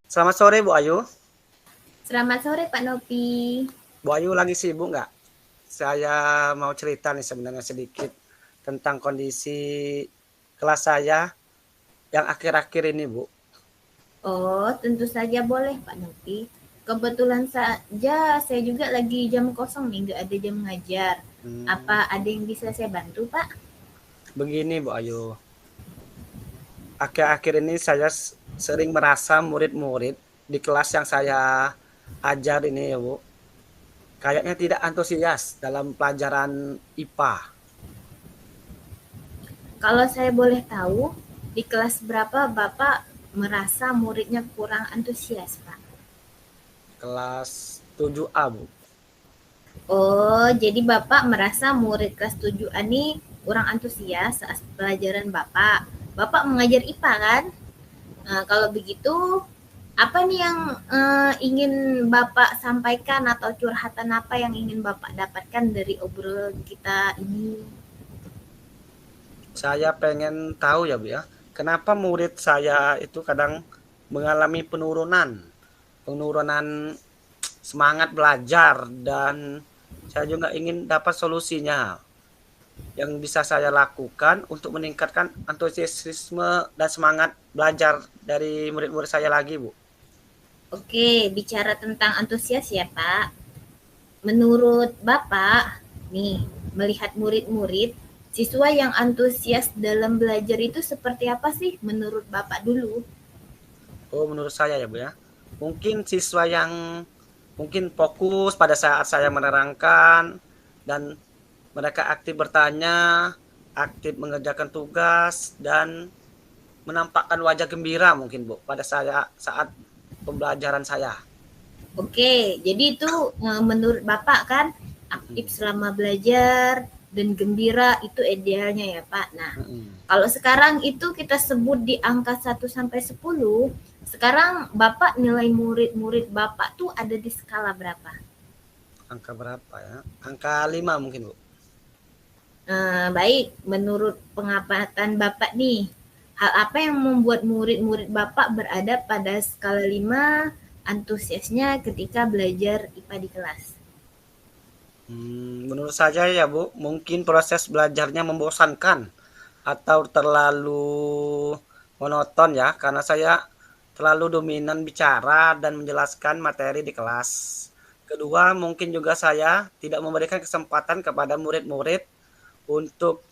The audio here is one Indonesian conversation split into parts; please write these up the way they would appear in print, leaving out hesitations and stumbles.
Selamat sore Bu Ayu. Selamat sore Pak Nopi. Bu Ayu lagi sibuk nggak? Saya mau cerita nih sebenarnya sedikit tentang kondisi kelas saya yang akhir-akhir ini Bu. Oh, tentu saja boleh Pak Nopi. Kebetulan saja saya juga lagi jam kosong nih, nggak ada jam ngajar. Apa Hmm, ada yang bisa saya bantu Pak? begini Bu Ayu, akhir-akhir ini saya sering merasa murid-murid di kelas yang saya ajar ini ya Bu, kayaknya tidak antusias dalam pelajaran IPA. Kalau saya boleh tahu, di kelas berapa Bapak merasa muridnya kurang antusias Pak? Kelas 7A Bu. Oh, jadi Bapak merasa murid kelas 7A nih kurang antusias saat pelajaran Bapak. Bapak mengajar IPA kan? Nah, kalau begitu, apa nih yang ingin Bapak sampaikan atau curhatan apa yang ingin Bapak dapatkan dari obrolan kita ini? Saya pengen tahu ya Bu ya, kenapa murid saya itu kadang mengalami penurunan semangat belajar, dan saya juga ingin dapat solusinya yang bisa saya lakukan untuk meningkatkan antusiasme dan semangat belajar dari murid-murid saya lagi, Bu. Oke, bicara tentang antusias ya Pak. Menurut Bapak, nih, melihat murid-murid, siswa yang antusias dalam belajar itu seperti apa sih menurut Bapak dulu? Oh, menurut saya ya, Bu ya. Mungkin siswa yang mungkin fokus pada saat saya menerangkan, dan mereka aktif bertanya, aktif mengerjakan tugas, dan menampakkan wajah gembira mungkin Bu pada saya saat pembelajaran saya. Oke, jadi itu menurut Bapak kan aktif Mm-mm. selama belajar dan gembira itu idealnya ya Pak. Nah, Mm-mm. kalau sekarang itu kita sebut di angka 1 sampai 10, sekarang Bapak nilai murid-murid Bapak tuh ada di skala berapa? Angka berapa ya? Angka 5 mungkin Bu. Baik, menurut pengamatan Bapak nih, hal apa yang membuat murid-murid Bapak berada pada skala 5 antusiasnya ketika belajar IPA di kelas? Menurut saya ya Bu, mungkin proses belajarnya membosankan atau terlalu monoton ya, karena saya terlalu dominan bicara dan menjelaskan materi di kelas. Kedua, mungkin juga saya tidak memberikan kesempatan kepada murid-murid untuk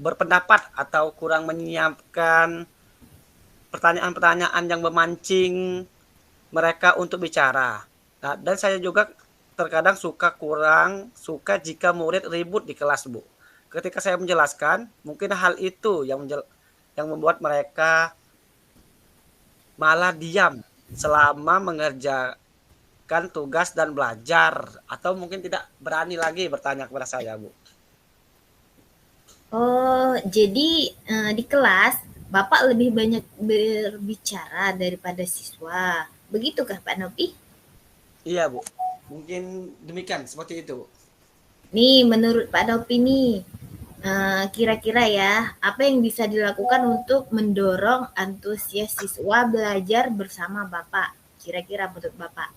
berpendapat atau kurang menyiapkan pertanyaan-pertanyaan yang memancing mereka untuk bicara. Nah, dan saya juga terkadang kurang suka jika murid ribut di kelas, Bu. Ketika saya menjelaskan, mungkin hal itu yang membuat mereka malah diam selama mengerjakan tugas dan belajar, atau mungkin tidak berani lagi bertanya kepada saya, Bu. Oh, jadi di kelas Bapak lebih banyak berbicara daripada siswa. Begitukah Pak Nopi? Iya, Bu. Mungkin demikian seperti itu, Bu. Nih, menurut Pak Nopi nih, kira-kira ya, apa yang bisa dilakukan untuk mendorong antusias siswa belajar bersama Bapak? Kira-kira menurut Bapak.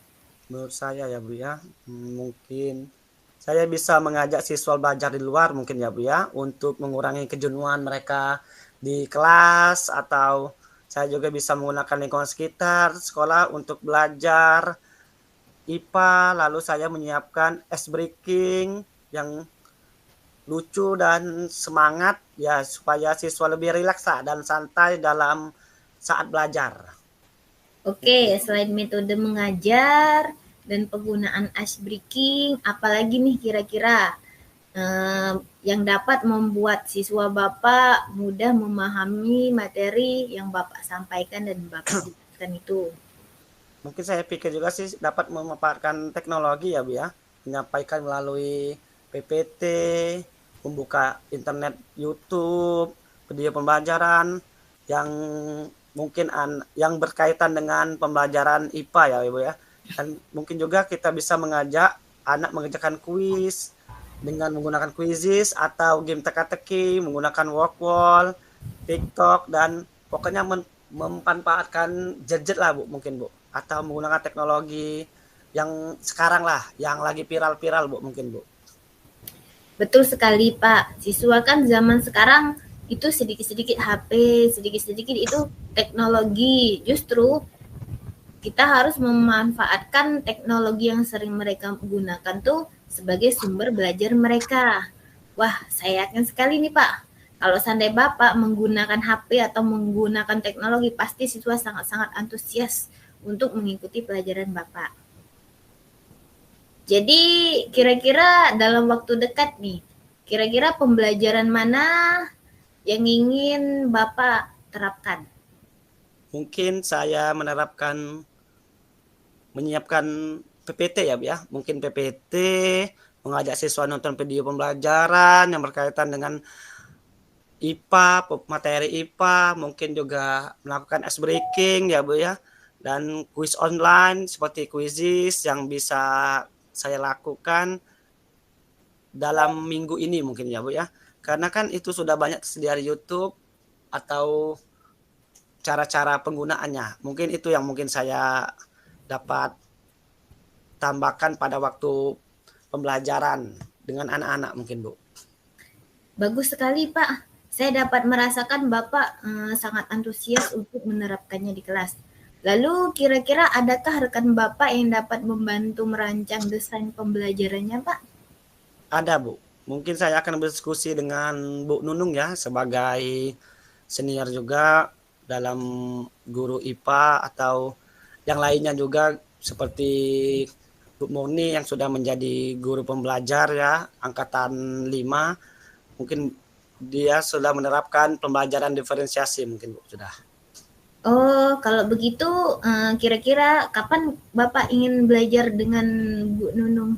Menurut saya ya Bu ya, mungkin saya bisa mengajak siswa belajar di luar mungkin ya Bu ya, untuk mengurangi kejenuhan mereka di kelas, atau saya juga bisa menggunakan lingkungan sekitar sekolah untuk belajar IPA, lalu saya menyiapkan ice breaking yang lucu dan semangat ya, supaya siswa lebih rileks dan santai dalam saat belajar. Oke, selain metode mengajar dan penggunaan ice breaking, apalagi nih kira-kira yang dapat membuat siswa Bapak mudah memahami materi yang Bapak sampaikan dan Bapak jelaskan itu? Mungkin saya pikir juga sih dapat memanfaatkan teknologi ya Bu ya, menyampaikan melalui PPT, membuka internet YouTube, video pembelajaran yang mungkin yang berkaitan dengan pembelajaran IPA ya Ibu ya. Dan mungkin juga kita bisa mengajak anak mengerjakan kuis dengan menggunakan quizzes atau game teka-teki, menggunakan work wall, TikTok, dan pokoknya memanfaatkan gadget lah Bu, mungkin Bu. atau menggunakan teknologi yang sekarang lah, yang lagi viral-viral Bu mungkin Bu. Betul sekali Pak, siswa kan zaman sekarang itu sedikit-sedikit HP, sedikit-sedikit itu teknologi. Justru kita harus memanfaatkan teknologi yang sering mereka gunakan tuh sebagai sumber belajar mereka. Wah, saya yakin sekali nih Pak, kalau seandainya Bapak menggunakan HP atau menggunakan teknologi, pasti siswa sangat-sangat antusias untuk mengikuti pelajaran Bapak. Jadi kira-kira dalam waktu dekat nih, kira-kira pembelajaran mana yang ingin Bapak terapkan? Mungkin saya menyiapkan PPT ya Bu ya. Mungkin PPT, mengajak siswa nonton video pembelajaran yang berkaitan dengan IPA, materi IPA, mungkin juga melakukan ice breaking ya Bu ya. Dan kuis online seperti Quizizz yang bisa saya lakukan dalam minggu ini mungkin ya Bu ya. Karena kan itu sudah banyak tersedia di YouTube atau cara-cara penggunaannya. Mungkin itu yang mungkin saya dapat tambahkan pada waktu pembelajaran dengan anak-anak mungkin Bu. Bagus sekali Pak. Saya dapat merasakan Bapak sangat antusias untuk menerapkannya di kelas. Lalu kira-kira adakah rekan Bapak yang dapat membantu merancang desain pembelajarannya Pak? Ada Bu. Mungkin saya akan berdiskusi dengan Bu Nunung ya sebagai senior juga dalam guru IPA atau yang lainnya juga seperti Bu Moni yang sudah menjadi guru pembelajar ya angkatan 5. Mungkin dia sudah menerapkan pembelajaran diferensiasi mungkin Bu sudah. Oh, kalau begitu kira-kira kapan Bapak ingin belajar dengan Bu Nunung?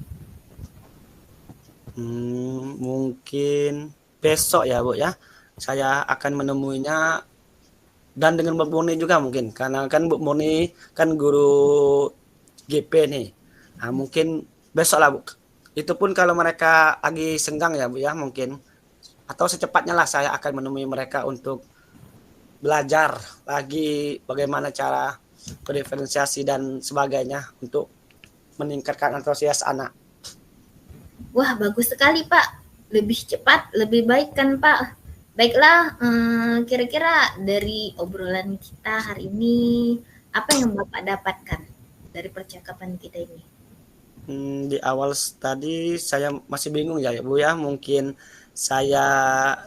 Mungkin besok ya Bu ya. Saya akan menemuinya dan dengan Bu Murni juga mungkin karena kan Bu Murni kan guru GP nih. Nah, mungkin besok lah Bu. Itu pun kalau mereka lagi senggang ya Bu ya mungkin atau secepatnya lah saya akan menemui mereka untuk belajar lagi bagaimana cara berdiferensiasi dan sebagainya untuk meningkatkan antusias anak. Wah, bagus sekali Pak. Lebih cepat, lebih baik kan Pak? Baiklah, kira-kira dari obrolan kita hari ini, apa yang Bapak dapatkan dari percakapan kita ini? Di awal tadi saya masih bingung ya Bu ya, mungkin saya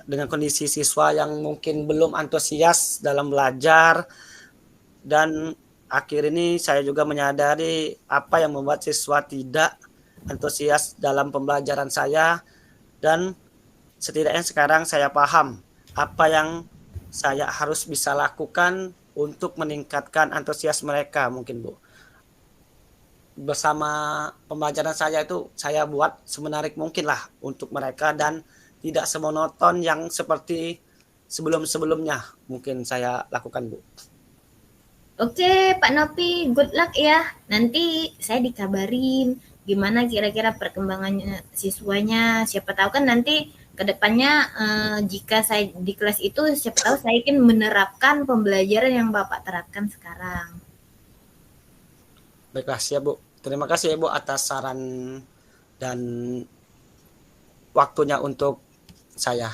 dengan kondisi siswa yang mungkin belum antusias dalam belajar dan akhir ini saya juga menyadari apa yang membuat siswa tidak antusias dalam pembelajaran saya dan setidaknya sekarang saya paham apa yang saya harus bisa lakukan untuk meningkatkan antusias mereka mungkin Bu. Bersama pembelajaran saya itu saya buat semenarik mungkin lah untuk mereka dan tidak semonoton yang seperti sebelum-sebelumnya mungkin saya lakukan Bu. Oke, Pak Nopi, good luck ya. Nanti saya dikabarin gimana kira-kira perkembangannya siswanya. Siapa tahu kan nanti ke depannya jika saya di kelas itu siapa tahu saya ingin menerapkan pembelajaran yang Bapak terapkan sekarang. Baiklah siap Bu. Terima kasih ya Bu atas saran dan waktunya untuk saya.